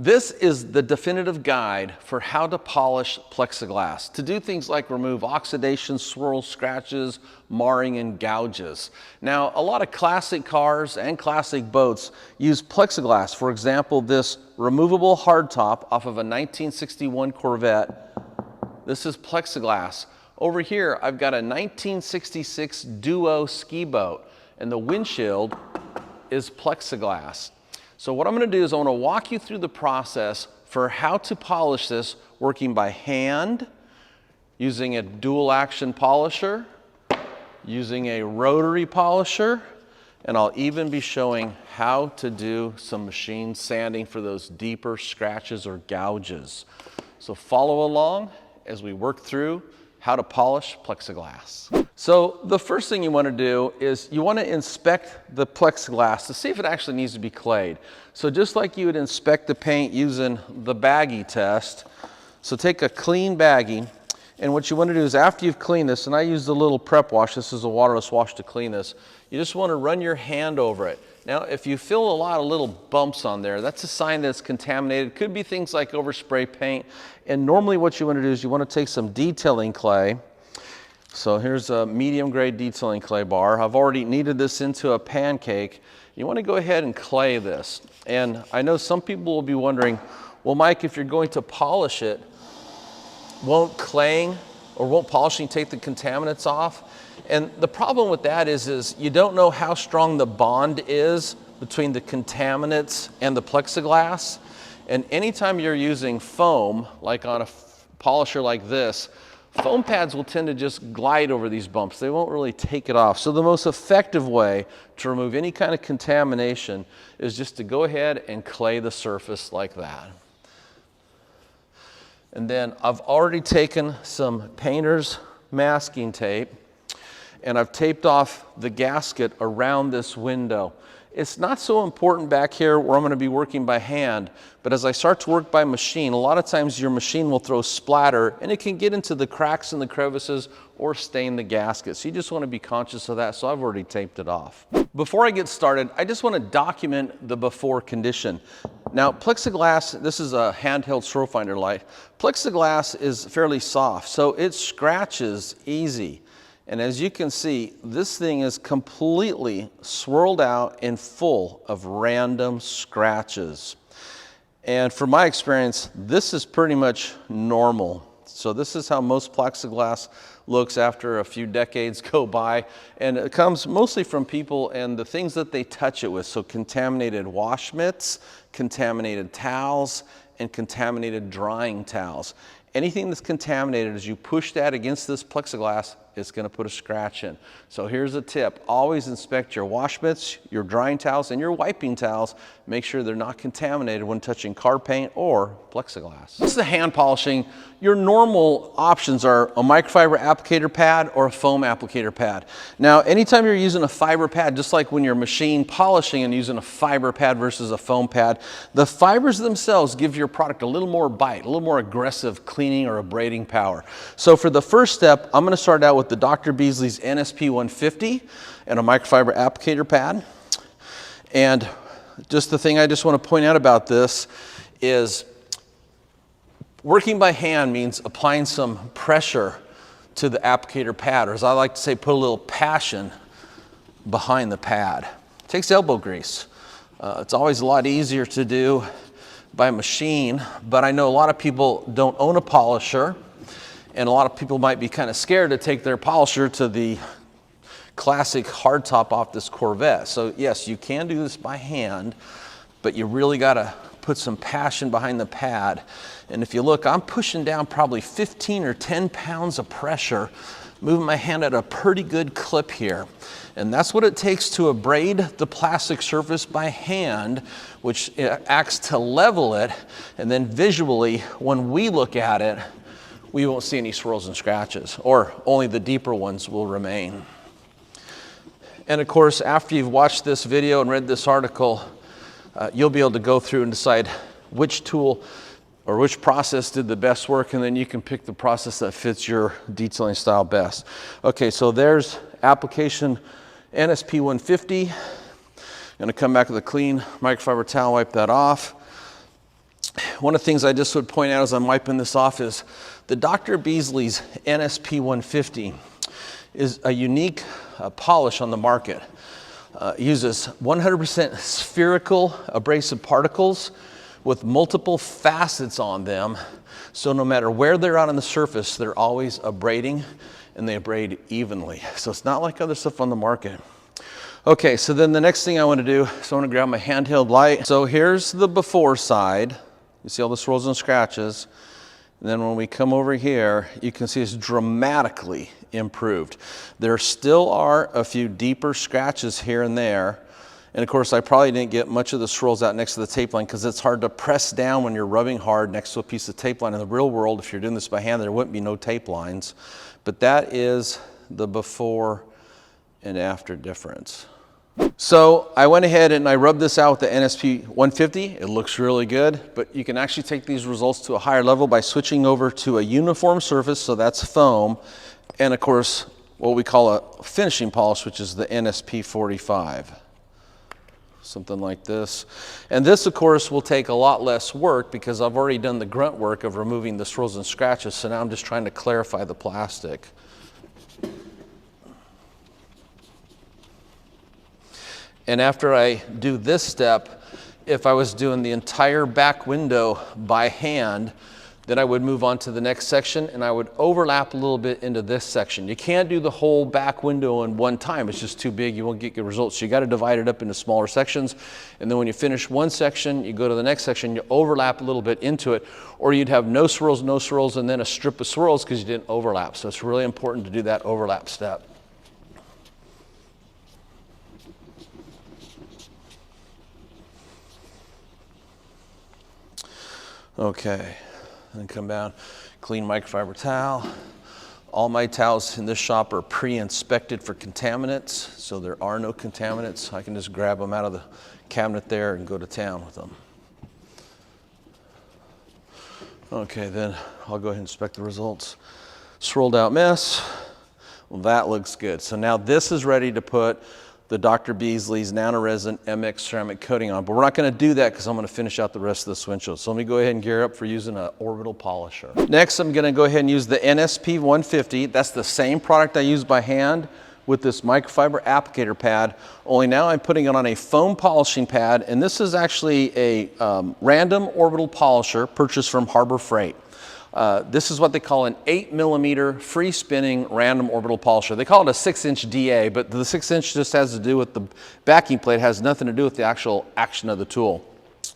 This is the definitive guide for how to polish plexiglass, to do things like remove oxidation, swirls, scratches, marring, and gouges. Now, a lot of classic cars and classic boats use plexiglass. For example, this removable hardtop off of a 1961 Corvette. This is plexiglass. Over here, I've got a 1966 Duo ski boat, and the windshield is plexiglass. So what I'm going to do is I want to walk you through the process for how to polish this, working by hand, using a dual action polisher, using a rotary polisher, and I'll even be showing how to do some machine sanding for those deeper scratches or gouges. So follow along as we work through how to polish plexiglass. So the first thing you want to do is you want to inspect the plexiglass to see if it actually needs to be clayed. So just like you would inspect the paint using the baggie test, so take a clean baggie, and what you want to do is after you've cleaned this, and I use the little prep wash, this is a waterless wash to clean this, you just want to run your hand over it. Now, if you feel a lot of little bumps on there, that's a sign that it's contaminated. It could be things like overspray paint. And normally what you want to do is you want to take some detailing clay. So here's a medium grade detailing clay bar. I've already kneaded this into a pancake. You want to go ahead and clay this. And I know some people will be wondering, well, Mike, if you're going to polish it, won't claying or won't polishing take the contaminants off? And the problem with that is you don't know how strong the bond is between the contaminants and the plexiglass. And anytime you're using foam, like on a polisher like this, foam pads will tend to just glide over these bumps. They won't really take it off. So the most effective way to remove any kind of contamination is just to go ahead and clay the surface like that. And then I've already taken some painter's masking tape, and I've taped off the gasket around this window. It's not so important back here where I'm going to be working by hand, but as I start to work by machine, a lot of times your machine will throw splatter and it can get into the cracks and the crevices or stain the gasket. So you just want to be conscious of that. So I've already taped it off. Before I get started, I just want to document the before condition. Now, plexiglass, this is a handheld stroke finder light. Plexiglass is fairly soft, so it scratches easy. And as you can see, this thing is completely swirled out and full of random scratches. And from my experience, this is pretty much normal. So this is how most plexiglass looks after a few decades go by. And it comes mostly from people and the things that they touch it with. So contaminated wash mitts, contaminated towels, and contaminated drying towels. Anything that's contaminated, as you push that against this plexiglass, it's going to put a scratch in. So here's a tip. Always inspect your wash mitts, your drying towels, and your wiping towels. Make sure they're not contaminated when touching car paint or plexiglass. This is the hand polishing. Your normal options are a microfiber applicator pad or a foam applicator pad. Now, anytime you're using a fiber pad, just like when you're machine polishing and using a fiber pad versus a foam pad, the fibers themselves give your product a little more bite, a little more aggressive cleaning or abrading power. So for the first step, I'm going to start out with the Dr. Beasley's NSP 150 and a microfiber applicator pad. And just the thing I just want to point out about this is working by hand means applying some pressure to the applicator pad, or as I like to say, put a little passion behind the pad. It takes elbow grease. It's always a lot easier to do by machine, but I know a lot of people don't own a polisher, and a lot of people might be kind of scared to take their polisher to the classic hardtop off this Corvette. So yes, you can do this by hand, but you really got to put some passion behind the pad. And if you look, I'm pushing down probably 15 or 10 pounds of pressure, moving my hand at a pretty good clip here. And that's what it takes to abrade the plastic surface by hand, which acts to level it. And then visually, when we look at it, we won't see any swirls and scratches, or only the deeper ones will remain. And of course, after you've watched this video and read this article, you'll be able to go through and decide which tool or which process did the best work, and then you can pick the process that fits your detailing style best. Okay, so there's application NSP 150. I'm gonna come back with a clean microfiber towel, wipe that off. one of the things I just would point out as I'm wiping this off is the Dr. Beasley's NSP 150 is a unique polish on the market. It uses 100% spherical abrasive particles with multiple facets on them. So no matter where they're out on the surface, they're always abrading, and they abrade evenly. So it's not like other stuff on the market. Okay, so then the next thing I want to do, so I want to grab my handheld light. So here's the before side. You see all the swirls and scratches. And then when we come over here, you can see it's dramatically improved. There still are a few deeper scratches here and there. And of course, I probably didn't get much of the swirls out next to the tape line because it's hard to press down when you're rubbing hard next to a piece of tape line. In the real world, if you're doing this by hand, there wouldn't be no tape lines. But that is the before and after difference. So I went ahead and I rubbed this out with the NSP 150. It looks really good, but you can actually take these results to a higher level by switching over to a uniform surface, so that's foam, and of course, what we call a finishing polish, which is the NSP 45. Something like this. And this, of course, will take a lot less work because I've already done the grunt work of removing the swirls and scratches, so now I'm just trying to clarify the plastic. And after I do this step, if I was doing the entire back window by hand, then I would move on to the next section and I would overlap a little bit into this section. You can't do the whole back window in one time. It's just too big. You won't get good results. So you got to divide it up into smaller sections. And then when you finish one section, you go to the next section, you overlap a little bit into it, or you'd have no swirls, and then a strip of swirls because you didn't overlap. So it's really important to do that overlap step. Okay, then come down, clean microfiber towel. All my towels in this shop are pre-inspected for contaminants, so there are no contaminants. I can just grab them out of the cabinet there and go to town with them. Okay, then I'll go ahead and inspect the results. Swirled out mess, well, that looks good. So now this is ready to put the Dr. Beasley's nanoresin MX ceramic coating on, but we're not going to do that because I'm going to finish out the rest of this windshield. So let me go ahead and gear up for using an orbital polisher. Next, I'm going to go ahead and use the NSP 150. That's the same product I use by hand with this microfiber applicator pad, only now I'm putting it on a foam polishing pad, and this is actually a random orbital polisher purchased from Harbor Freight. This is what they call an 8mm free spinning random orbital polisher. They call it a 6-inch DA, but the 6-inch just has to do with the backing plate. It has nothing to do with the actual action of the tool.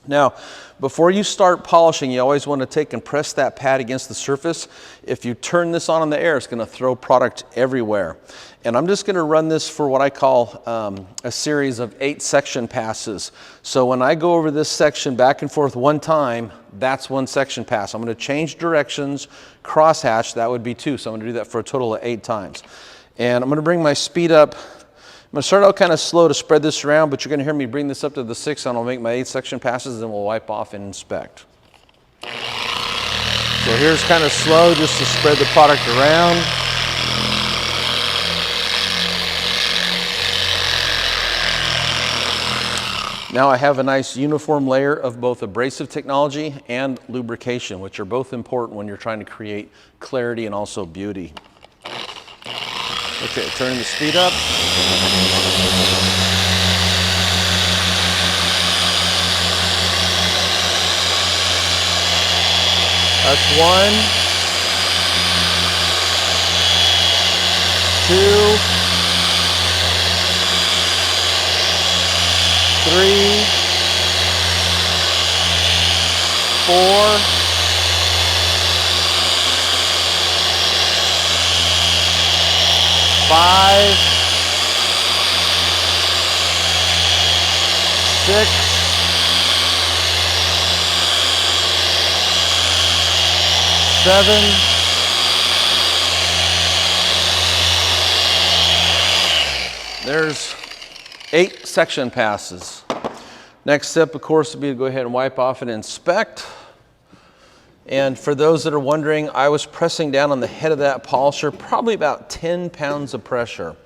Now, before you start polishing, you always want to take and press that pad against the surface. If you turn this on in the air, it's going to throw product everywhere. And I'm just going to run this for what I call a series of 8 section passes. So when I go over this section back and forth one time, that's 1 section pass. I'm going to change directions, crosshatch, that would be 2. So I'm going to do that for a total of 8 times. And I'm going to bring my speed up. I'm going to start out kind of slow to spread this around, but you're going to hear me bring this up to the 6, and I'll make my 8 section passes, and then we'll wipe off and inspect. So here's kind of slow just to spread the product around. Now I have a nice uniform layer of both abrasive technology and lubrication, which are both important when you're trying to create clarity and also beauty. Okay, turning the speed up. That's 1, 2, 3, 4, 5, 6, 7, there's 8 section passes. Next step, of course, would be to go ahead and wipe off and inspect. And for those that are wondering, I was pressing down on the head of that polisher, probably about 10 pounds of pressure.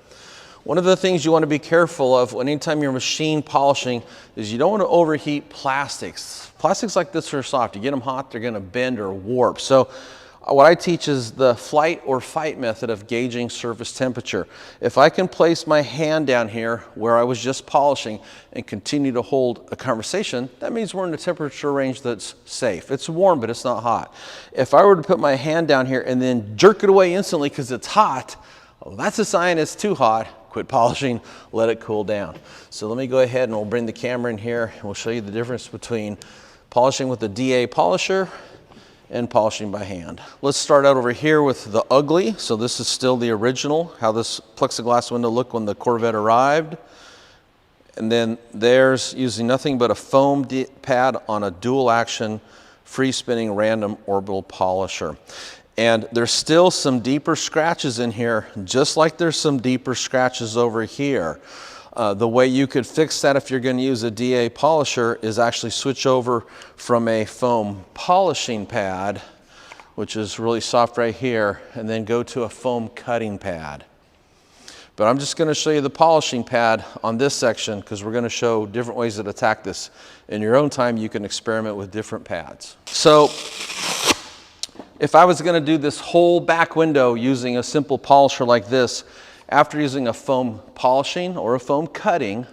One of the things you want to be careful of anytime you're machine polishing is you don't want to overheat plastics. Plastics like this are soft. You get them hot, they're going to bend or warp. So what I teach is the flight or fight method of gauging surface temperature. If I can place my hand down here where I was just polishing and continue to hold a conversation, that means we're in a temperature range that's safe. It's warm, but it's not hot. If I were to put my hand down here and then jerk it away instantly because it's hot, well, that's a sign it's too hot. Quit polishing, let it cool down. So let me go ahead and we'll bring the camera in here and we'll show you the difference between polishing with the DA polisher and polishing by hand. Let's start out over here with the ugly. So this is still the original, how this plexiglass window looked when the Corvette arrived. And then there's using nothing but a foam pad on a dual action, free spinning random orbital polisher. And there's still some deeper scratches in here, just like there's some deeper scratches over here. The way you could fix that if you're going to use a DA polisher is actually switch over from a foam polishing pad, which is really soft right here, and then go to a foam cutting pad. But I'm just going to show you the polishing pad on this section because we're going to show different ways to attack this. In your own time, you can experiment with different pads. So if I was going to do this whole back window using a simple polisher like this, after using a foam polishing or a foam cutting,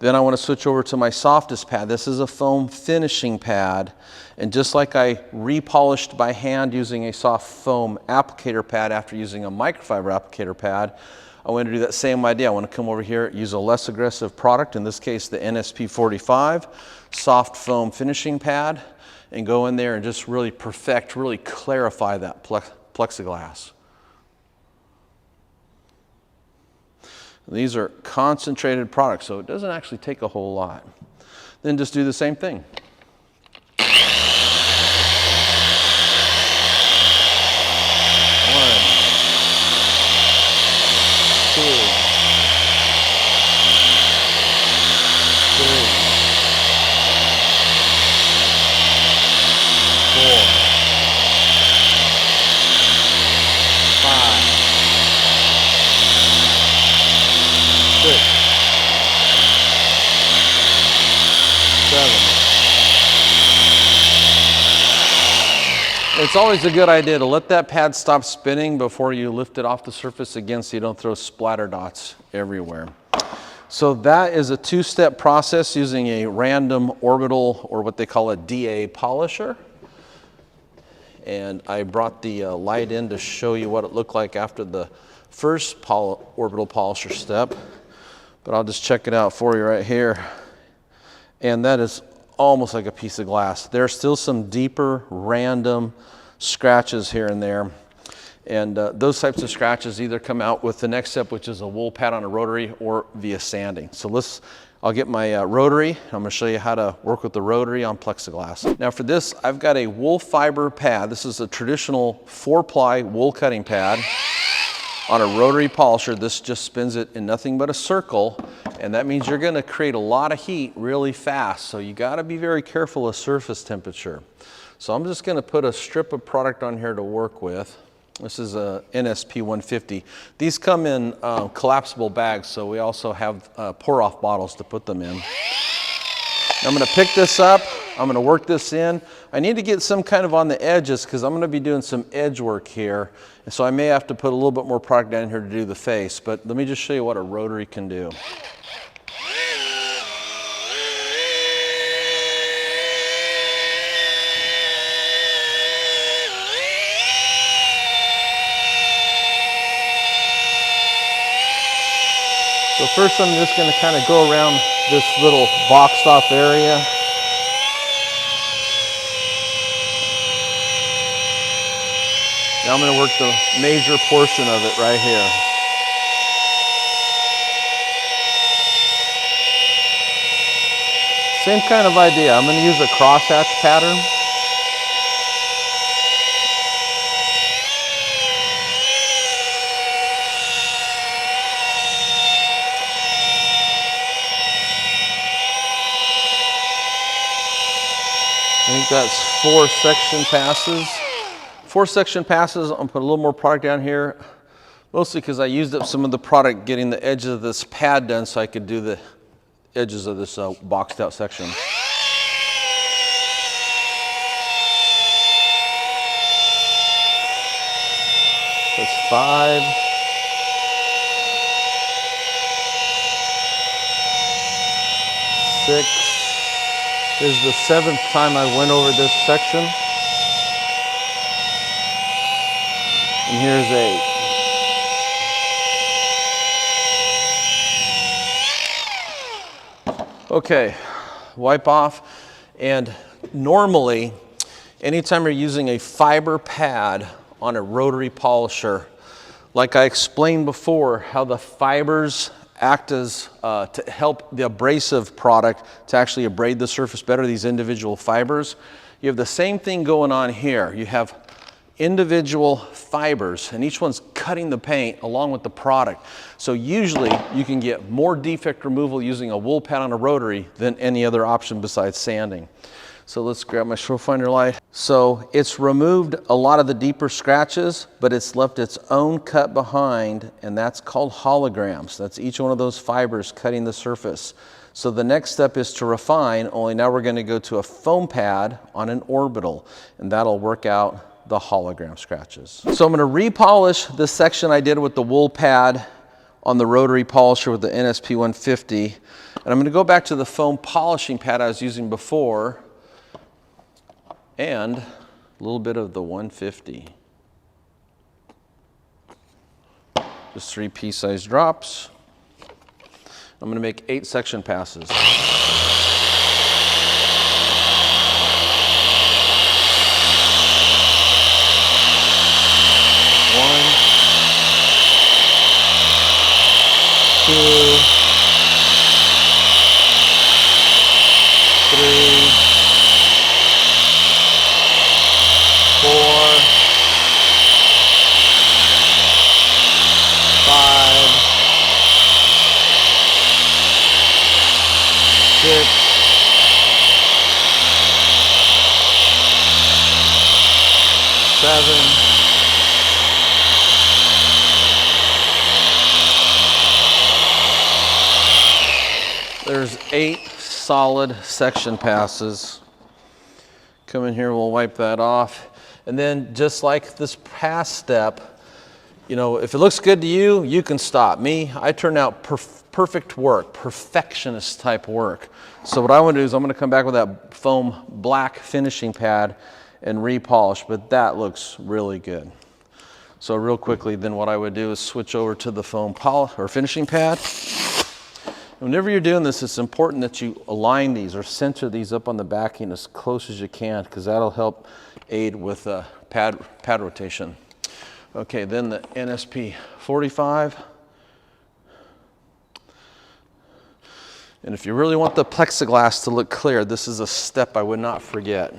then I want to switch over to my softest pad. This is a foam finishing pad. And just like I repolished by hand using a soft foam applicator pad after using a microfiber applicator pad, I want to do that same idea. I want to come over here, use a less aggressive product, in this case the NSP45, soft foam finishing pad, and go in there and just really perfect, really clarify that plexiglass. These are concentrated products, so it doesn't actually take a whole lot. Then just do the same thing. One, two, three, four, five, 6, 7. It's always a good idea to let that pad stop spinning before you lift it off the surface again so you don't throw splatter dots everywhere. So that is a two-step process using a random orbital, or what they call a DA polisher. And I brought the light in to show you what it looked like after the first orbital polisher step. But I'll just check it out for you right here. And that is almost like a piece of glass. There are still some deeper random scratches here and there. And those types of scratches either come out with the next step, which is a wool pad on a rotary, or via sanding. So I'll get my rotary. I'm going to show you how to work with the rotary on plexiglass. Now for this, I've got a wool fiber pad. This is a traditional 4-ply wool cutting pad. On a rotary polisher, this just spins it in nothing but a circle, and that means you're going to create a lot of heat really fast. So you got to be very careful of surface temperature. So I'm just going to put a strip of product on here to work with. This is a NSP 150. These come in collapsible bags, so we also have pour-off bottles to put them in. I'm going to pick this up. I'm going to work this in. I need to get some kind of on the edges because I'm going to be doing some edge work here. And so I may have to put a little bit more product down here to do the face. But let me just show you what a rotary can do. So first I'm just going to kind of go around this little boxed off area. Now I'm going to work the major portion of it right here. Same kind of idea. I'm going to use a crosshatch pattern. I think that's 4 section passes. 4 section passes. I'm going to put a little more product down here, Mostly because I used up some of the product getting the edges of this pad done so I could do the edges of this boxed out section. That's 5. 6. This is the 7th time I went over this section. And here's 8. Okay, wipe off. And normally, anytime you're using a fiber pad on a rotary polisher, like I explained before, how the fibers act as to help the abrasive product to actually abrade the surface better, these individual fibers. You have the same thing going on here. You have individual fibers, and each one's cutting the paint along with the product. So usually you can get more defect removal using a wool pad on a rotary than any other option besides sanding. So let's grab my show finder light. So it's removed a lot of the deeper scratches, but it's left its own cut behind, and that's called holograms. That's each one of those fibers cutting the surface. So the next step is to refine, only now we're going to go to a foam pad on an orbital, and that'll work out the hologram scratches. So I'm going to repolish the section I did with the wool pad on the rotary polisher with the NSP 150, and I'm going to go back to the foam polishing pad I was using before, and a little bit of the 150. Just 3 pea-sized drops. I'm going to make 8 section passes. 1, 2, 3, 4, 5, 6, 7, 8 solid section passes. Come in here, we'll wipe that off. And then just like this past step, you know, if it looks good to you, you can stop. Me, I turn out perfect work, perfectionist type work. So what I want to do is I'm going to come back with that foam black finishing pad and repolish, but that looks really good. So real quickly, then what I would do is switch over to the foam finishing pad. Whenever you're doing this, it's important that you align these or center these up on the backing as close as you can, because that'll help aid with pad rotation. Okay, then the NSP 45. And if you really want the plexiglass to look clear, this is a step I would not forget.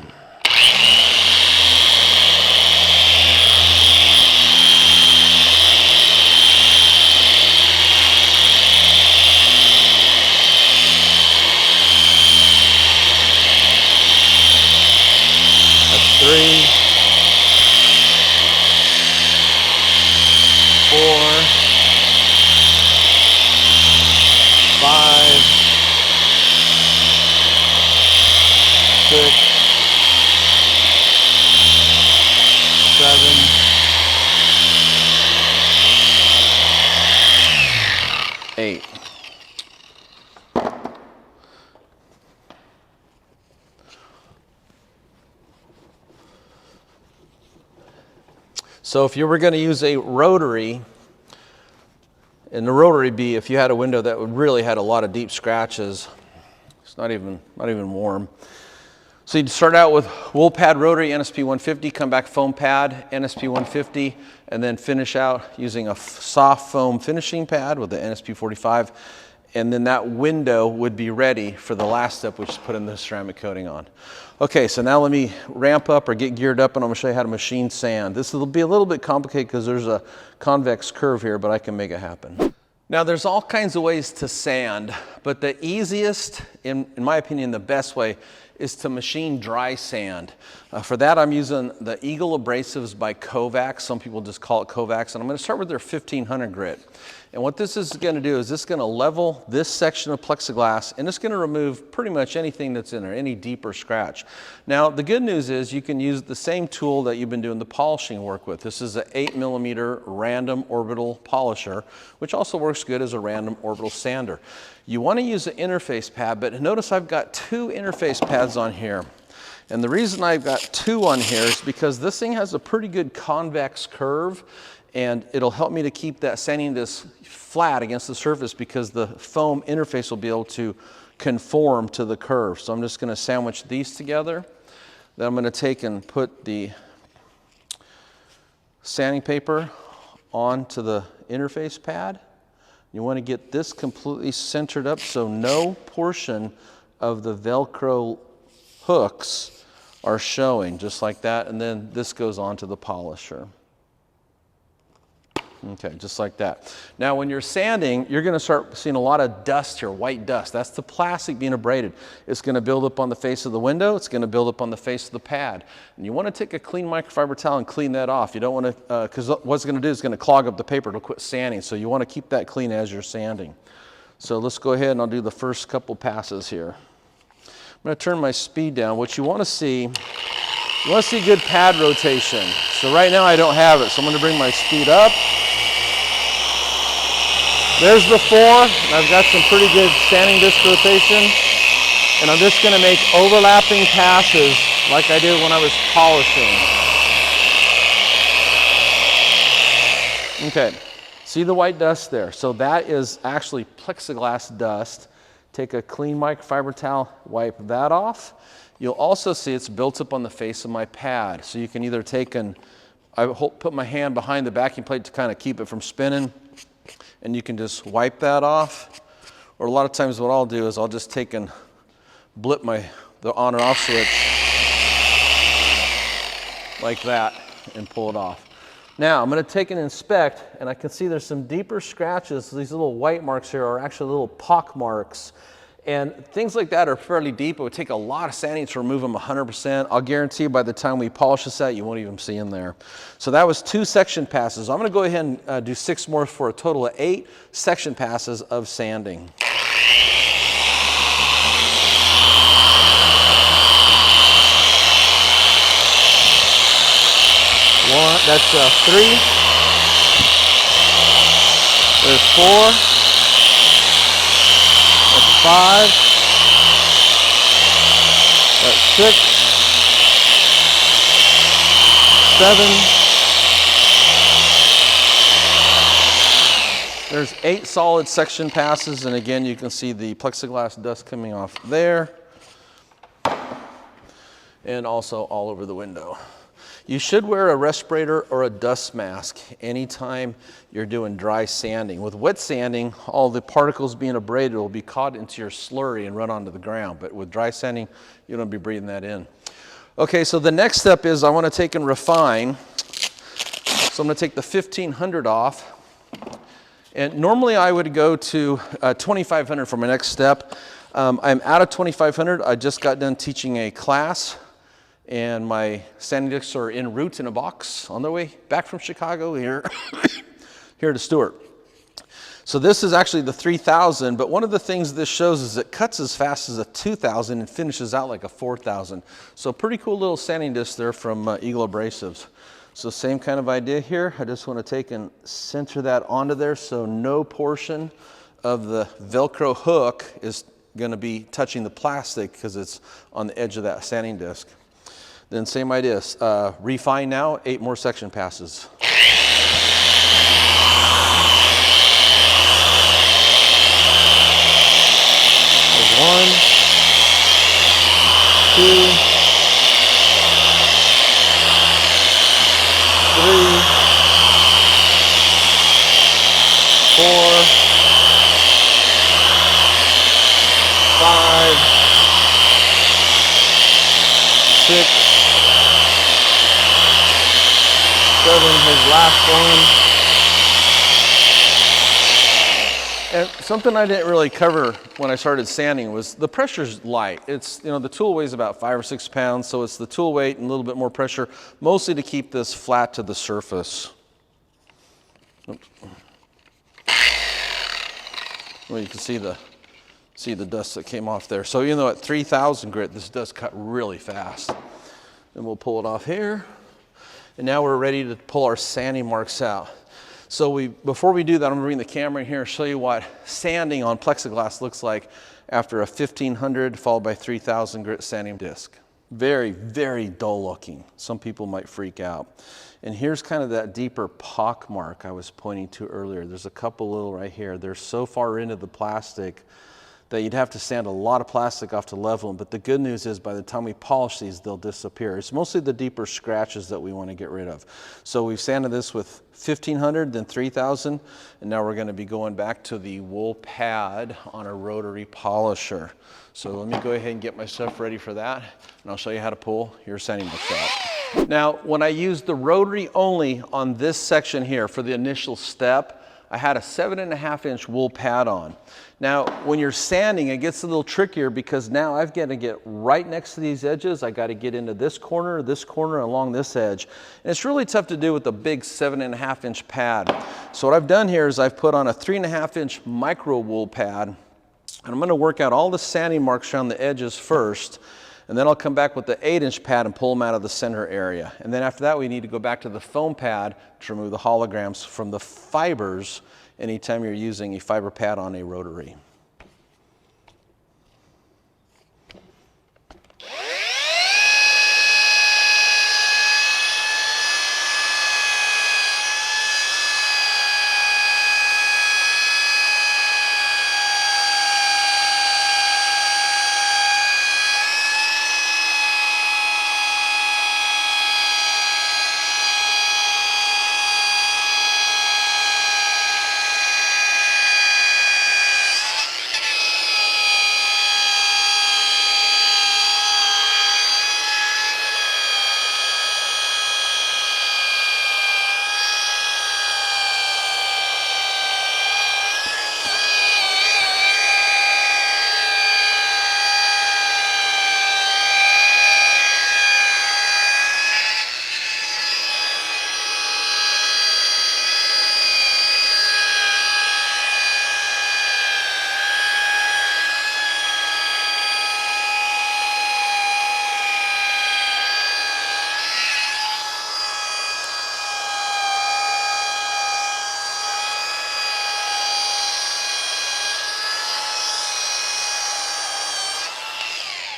That's 3, 4, 5, 6, 7, 8. So if you were going to use a rotary, and the rotary be if you had a window that would really had a lot of deep scratches, it's not even warm. So you'd start out with wool pad rotary NSP 150, come back foam pad NSP 150, and then finish out using a soft foam finishing pad with the NSP 45, and then that window would be ready for the last step, which is putting the ceramic coating on. Okay, so now let me ramp up or get geared up, and I'm going to show you how to machine sand. This will be a little bit complicated because there's a convex curve here, but I can make it happen. Now there's all kinds of ways to sand, but the easiest, in my opinion, the best way is to machine dry sand. For that, I'm using the Eagle Abrasives by Kovacs. Some people just call it Kovacs. And I'm going to start with their 1500 grit. And what this is going to do is this is going to level this section of plexiglass, and it's going to remove pretty much anything that's in there, any deeper scratch. Now, the good news is you can use the same tool that you've been doing the polishing work with. This is an 8mm random orbital polisher, which also works good as a random orbital sander. You want to use an interface pad, but notice I've got 2 interface pads on here. And the reason I've got 2 on here is because this thing has a pretty good convex curve, and it'll help me to keep that sanding disc flat against the surface because the foam interface will be able to conform to the curve. So I'm just going to sandwich these together. Then I'm going to take and put the sanding paper onto the interface pad. You want to get this completely centered up so no portion of the Velcro hooks are showing, just like that. And then this goes onto the polisher. Okay, just like that. Now, when you're sanding, you're going to start seeing a lot of dust here, white dust. That's the plastic being abraded. It's going to build up on the face of the window. It's going to build up on the face of the pad. And you want to take a clean microfiber towel and clean that off. You don't want to, because what it's going to do is going to clog up the paper. It'll quit sanding. So you want to keep that clean as you're sanding. So let's go ahead and I'll do the first couple passes here. I'm going to turn my speed down. What you want to see, you want to see good pad rotation. So right now I don't have it. So I'm going to bring my speed up. There's the 4, and I've got some pretty good sanding disc rotation, and I'm just going to make overlapping passes like I did when I was polishing. Okay, see the white dust there? So that is actually plexiglass dust. Take a clean microfiber towel, wipe that off. You'll also see it's built up on the face of my pad. So you can either take and put my hand behind the backing plate to kind of keep it from spinning, and you can just wipe that off. Or a lot of times what I'll do is I'll just take and blip the on or off switch like that and pull it off. Now I'm going to take and inspect, and I can see there's some deeper scratches. These little white marks here are actually little pock marks. And things like that are fairly deep. It would take a lot of sanding to remove them 100%. I'll guarantee you by the time we polish this out, you won't even see them there. So that was 2 section passes. I'm going to go ahead and do 6 more for a total of 8 section passes of sanding. That's 3. There's 4. That's 5. That's 6. 7. There's 8 solid section passes, and again, you can see the plexiglass dust coming off there, and also all over the window. You should wear a respirator or a dust mask anytime you're doing dry sanding. With wet sanding, all the particles being abraded will be caught into your slurry and run onto the ground. But with dry sanding, you don't be breathing that in. Okay, so the next step is I want to take and refine. So I'm going to take the 1500 off. And normally I would go to 2500 for my next step. I'm out of 2500. I just got done teaching a class, and my sanding discs are en route in a box on their way back from Chicago here, here to Stewart. So this is actually the 3000, but one of the things this shows is it cuts as fast as a 2000 and finishes out like a 4000. So pretty cool little sanding disc there from Eagle Abrasives. So same kind of idea here. I just want to take and center that onto there so no portion of the Velcro hook is going to be touching the plastic because it's on the edge of that sanding disc. Then same idea, refine now, 8 more section passes. 1, 2, 3, 4, 5, 6, 7, his last And something I didn't really cover when I started sanding was the pressure's light. It's, you know, the tool weighs about 5 or 6 pounds, so it's the tool weight and a little bit more pressure, mostly to keep this flat to the surface. Oops. Well, you can see the dust that came off there. So even though at 3,000 grit, this does cut really fast. Then we'll pull it off here. And now we're ready to pull our sanding marks out. So before we do that, I'm gonna bring the camera in here and show you what sanding on plexiglass looks like after a 1500 followed by 3000 grit sanding disc. Very, very dull looking. Some people might freak out. And here's kind of that deeper pock mark I was pointing to earlier. There's a couple little right here. They're so far into the plastic that you'd have to sand a lot of plastic off to level them. But the good news is by the time we polish these, they'll disappear. It's mostly the deeper scratches that we want to get rid of. So we've sanded this with 1500, then 3000, and now we're going to be going back to the wool pad on a rotary polisher. So let me go ahead and get my stuff ready for that, and I'll show you how to pull your sanding marks out. Now, when I used the rotary only on this section here for the initial step, I had a 7.5-inch wool pad on. Now, when you're sanding, it gets a little trickier because now I've got to get right next to these edges. I got to get into this corner, along this edge. And it's really tough to do with a big 7.5-inch pad. So what I've done here is I've put on a 3.5-inch micro wool pad, and I'm going to work out all the sanding marks around the edges first. And then I'll come back with the 8-inch pad and pull them out of the center area. And then after that, we need to go back to the foam pad to remove the holograms from the fibers anytime you're using a fiber pad on a rotary.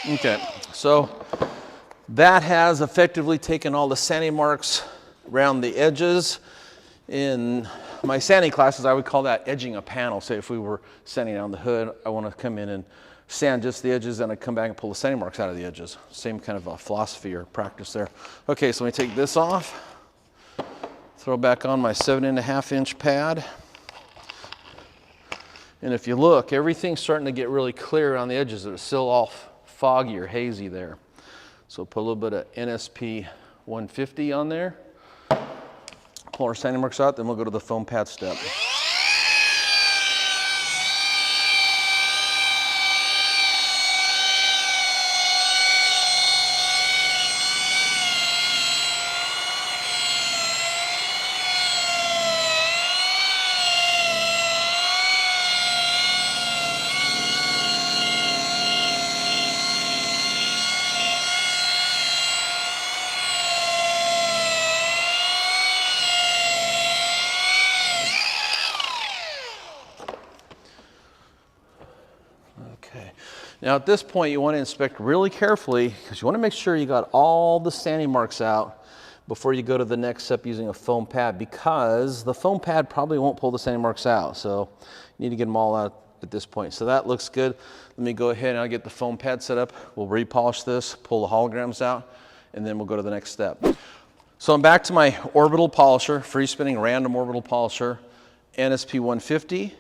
Okay, so that has effectively taken all the sanding marks around the edges. In my sanding classes, I would call that edging a panel. Say if we were sanding on the hood, I want to come in and sand just the edges, and I come back and pull the sanding marks out of the edges. Same kind of a philosophy or practice there. Okay, so let me take this off, throw back on my 7.5-inch pad. And if you look, everything's starting to get really clear around the edges. It's still all foggy or hazy there. So put a little bit of NSP 150 on there. Pull our sanding marks out, then we'll go to the foam pad step. Now at this point you want to inspect really carefully because you want to make sure you got all the sanding marks out before you go to the next step using a foam pad, because the foam pad probably won't pull the sanding marks out. So you need to get them all out at this point. So that looks good. Let me go ahead and I'll get the foam pad set up. We'll repolish this, pull the holograms out, and then we'll go to the next step. So I'm back to my orbital polisher, free spinning random orbital polisher, NSP 150.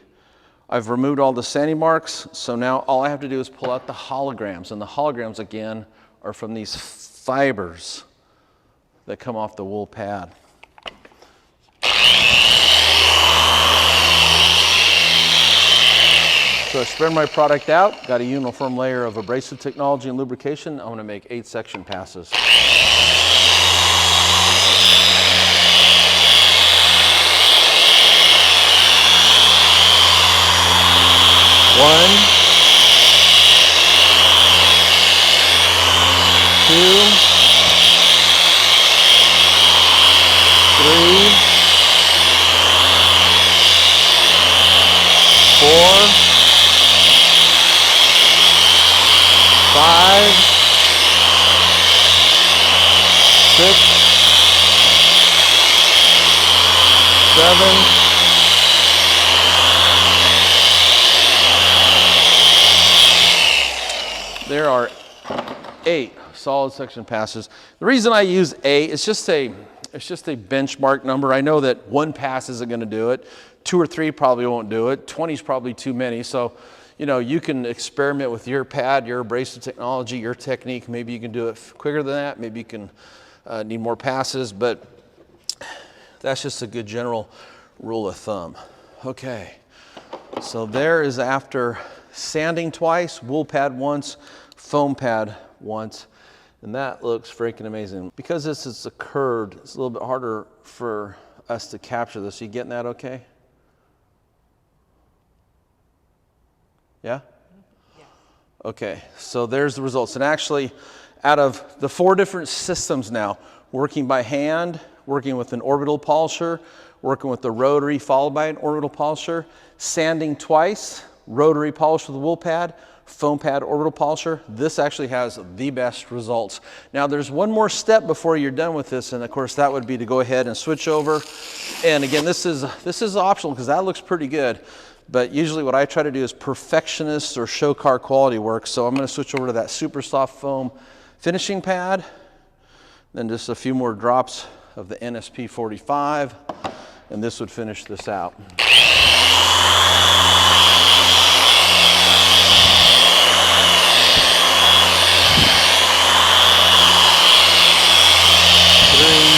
I've removed all the sanding marks, so now all I have to do is pull out the holograms, and the holograms again are from these fibers that come off the wool pad. So I spread my product out, got a uniform layer of abrasive technology and lubrication. I'm going to make 8 section passes. One, 2, 3, 4, 5, 6, 7, 8. There are 8 solid section passes. The reason I use 8 is just a benchmark number. I know that 1 pass isn't going to do it. 2 or 3 probably won't do it. 20 is probably too many. So, you know, you can experiment with your pad, your abrasive technology, your technique. Maybe you can do it quicker than that. Maybe you can need more passes, but that's just a good general rule of thumb. Okay, so there is after sanding twice, wool pad once, foam pad once, and that looks freaking amazing. Because this is a curved, it's a little bit harder for us to capture this. You getting that okay? Yeah? Yeah. Okay, so there's the results. And actually, out of the 4 different systems now, working by hand, working with an orbital polisher, working with the rotary followed by an orbital polisher, sanding twice, rotary polish with a wool pad, foam pad, orbital polisher, this actually has the best results. Now there's one more step before you're done with this, and of course that would be to go ahead and switch over. And again, this is optional because that looks pretty good. But usually what I try to do is perfectionist or show car quality work. So I'm going to switch over to that super soft foam finishing pad. Then just a few more drops of the NSP 45, and this would finish this out. Three,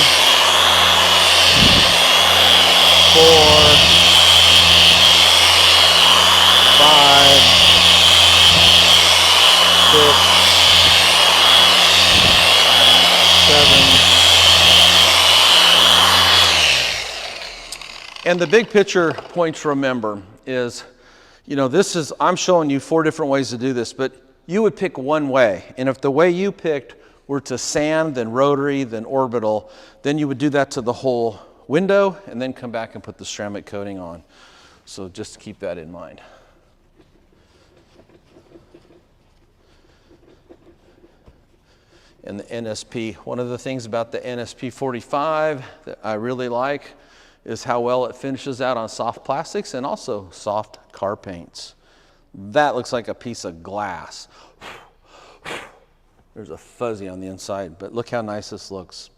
4, 5, 6, 7. And the big picture point to remember is, you know, I'm showing you 4 different ways to do this, but you would pick one way. And if the way you picked were to sand, then rotary, then orbital, then you would do that to the whole window and then come back and put the ceramic coating on. So just keep that in mind. And the NSP, one of the things about the NSP 45 that I really like is how well it finishes out on soft plastics and also soft car paints. That looks like a piece of glass. There's a fuzzy on the inside, but look how nice this looks.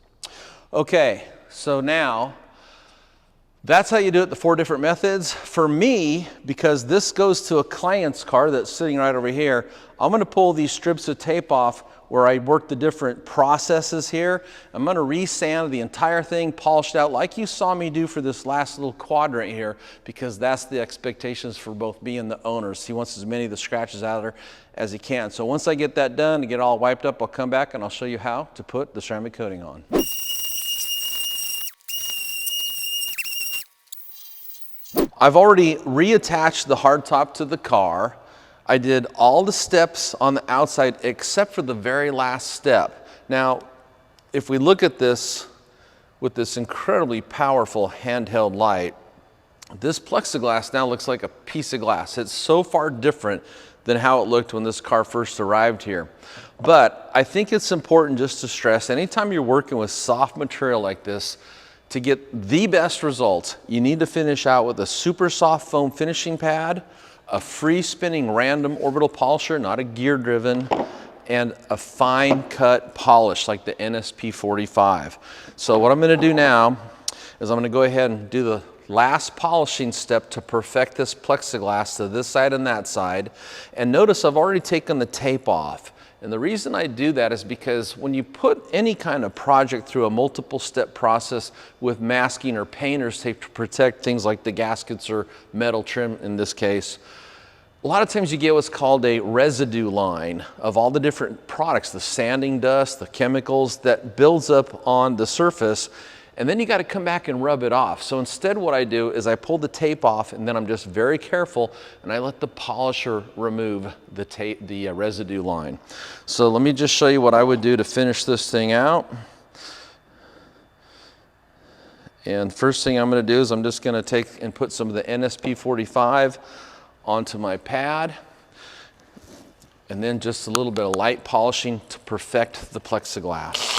Okay, so now that's how you do it, the 4 different methods. For me, because this goes to a client's car that's sitting right over here, I'm going to pull these strips of tape off where I work the different processes here. I'm going to resand the entire thing, polished out like you saw me do for this last little quadrant here, because that's the expectations for both me and the owners. He wants as many of the scratches out of there as he can. So once I get that done and get it all wiped up, I'll come back and I'll show you how to put the ceramic coating on. I've already reattached the hardtop to the car. I did all the steps on the outside except for the very last step. Now, if we look at this with this incredibly powerful handheld light, this plexiglass now looks like a piece of glass. It's so far different than how it looked when this car first arrived here. But I think it's important just to stress, anytime you're working with soft material like this, to get the best results, you need to finish out with a super soft foam finishing pad, a free spinning random orbital polisher, not a gear driven, and a fine cut polish like the NSP 45. So what I'm going to do now is I'm going to go ahead and do the last polishing step to perfect this plexiglass to this side and that side. And notice I've already taken the tape off. And the reason I do that is because when you put any kind of project through a multiple step process with masking or painter's tape to protect things like the gaskets or metal trim in this case, A lot of times you get what's called a residue line of all the different products, the sanding dust, the chemicals that builds up on the surface, and then you got to come back and rub it off. So instead what I do is I pull the tape off, and then I'm just very careful and I let the polisher remove the tape, the residue line. So let me just show you what I would do to finish this thing out. And first thing I'm going to do is I'm just going to take and put some of the NSP45 onto my pad, and then just a little bit of light polishing to perfect the plexiglass.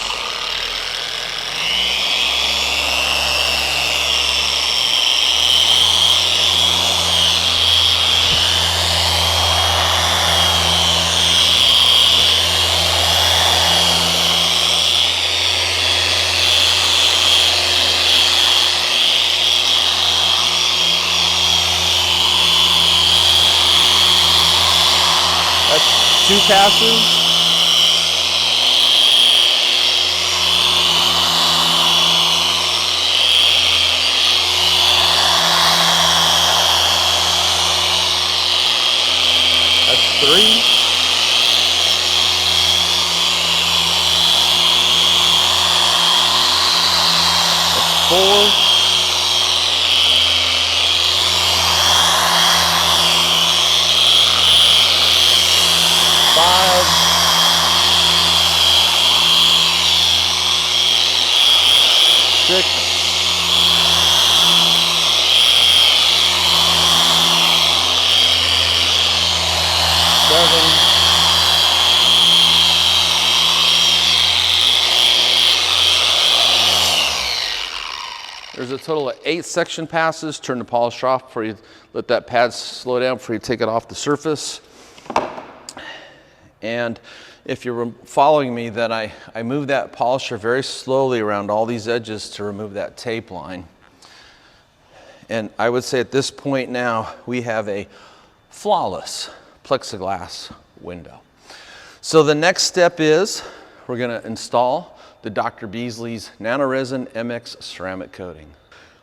That's 2 passes. That's 3. That's 4. 5, 6, 7, 8. There's a total of 8 section passes. Turn the polisher off before you let that pad slow down before you take it off the surface. And if you're following me, then I move that polisher very slowly around all these edges to remove that tape line. And I would say at this point now, we have a flawless plexiglass window. So the next step is we're going to install the Dr. Beasley's Nanoresin MX ceramic coating.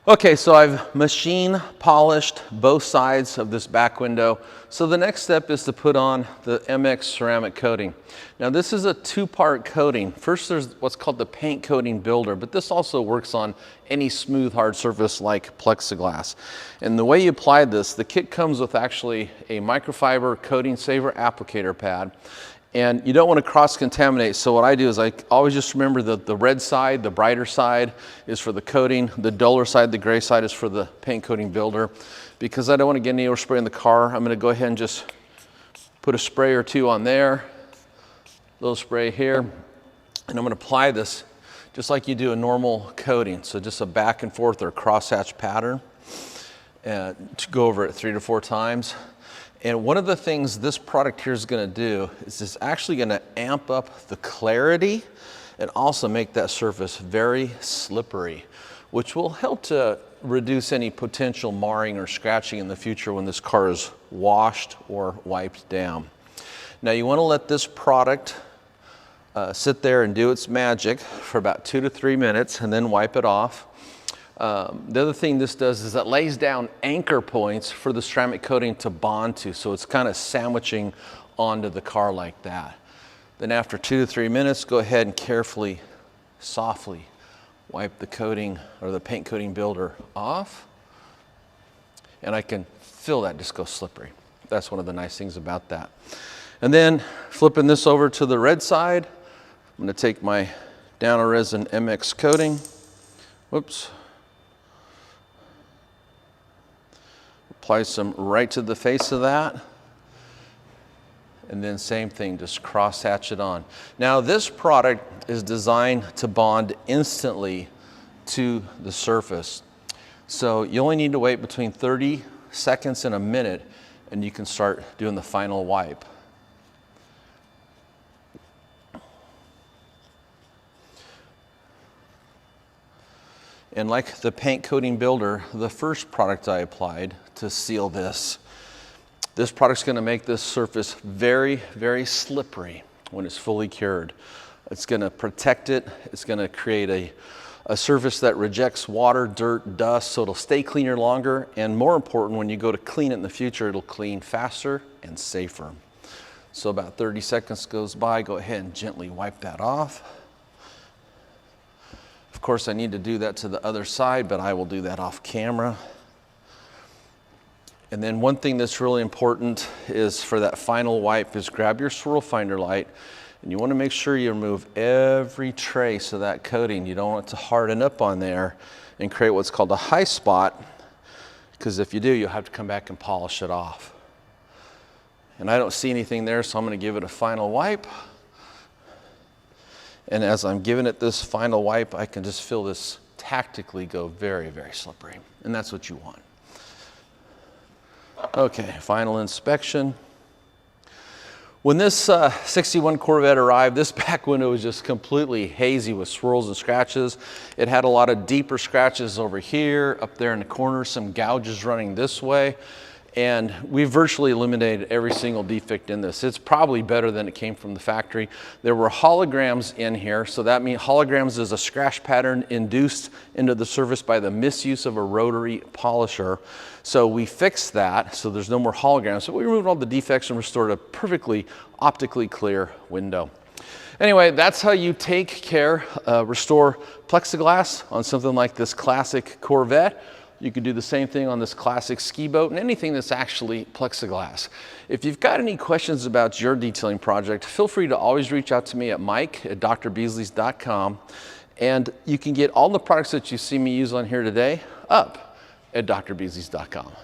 Okay, so I've machine polished both sides of this back window. So the next step is to put on the MX ceramic coating. Now this is a 2-part coating. First there's what's called the paint coating builder, but this also works on any smooth hard surface like plexiglass. And the way you apply this, the kit comes with actually a microfiber coating saver applicator pad. And you don't want to cross-contaminate, so what I do is I always just remember that the red side, the brighter side, is for the coating, the duller side, the gray side, is for the paint coating builder. Because I don't want to get any overspray in the car, I'm going to go ahead and just put a spray or 2 on there, a little spray here, and I'm going to apply this just like you do a normal coating. So just a back and forth or crosshatch pattern, to go over it 3 to 4 times. And one of the things this product here is going to do is it's actually going to amp up the clarity and also make that surface very slippery, which will help to reduce any potential marring or scratching in the future when this car is washed or wiped down. Now you want to let this product sit there and do its magic for about 2 to 3 minutes and then wipe it off. The other thing this does is it lays down anchor points for the ceramic coating to bond to, so it's kind of sandwiching onto the car like that. Then after 2 to 3 minutes, go ahead and carefully, softly wipe the coating or the paint coating builder off. And I can feel that just go slippery. That's one of the nice things about that. And then flipping this over to the red side, I'm going to take my Nanoresin MX coating. Whoops. Apply some right to the face of that. And then same thing, just cross hatch it on. Now this product is designed to bond instantly to the surface. So you only need to wait between 30 seconds and a minute and you can start doing the final wipe. And like the paint coating builder, the first product I applied to seal this product's going to make this surface very, very slippery when it's fully cured. It's going to protect it. It's going to create a surface that rejects water, dirt, dust, so it'll stay cleaner longer, and more important, when you go to clean it in the future, it'll clean faster and safer. So about 30 seconds goes by, go ahead and gently wipe that off. Of course, I need to do that to the other side, but I will do that off camera. And then one thing that's really important is for that final wipe is grab your swirl finder light, and you want to make sure you remove every trace of that coating. You don't want it to harden up on there and create what's called a high spot, because if you do, you'll have to come back and polish it off. And I don't see anything there, so I'm going to give it a final wipe. And as I'm giving it this final wipe, I can just feel this tactically go very, very slippery. And that's what you want. Okay, final inspection. When this 61 Corvette arrived, this back window was just completely hazy with swirls and scratches. It had a lot of deeper scratches over here, up there in the corner, some gouges running this way. And we virtually eliminated every single defect in this. It's probably better than it came from the factory. There were holograms in here, so that means holograms is a scratch pattern induced into the surface by the misuse of a rotary polisher. So we fixed that, so there's no more holograms. So we removed all the defects and restored a perfectly optically clear window. Anyway, that's how you take care, restore plexiglass on something like this classic Corvette. You could do the same thing on this classic ski boat and anything that's actually plexiglass. If you've got any questions about your detailing project, feel free to always reach out to me at mike@drbeasleys.com. And you can get all the products that you see me use on here today up at drbeasleys.com.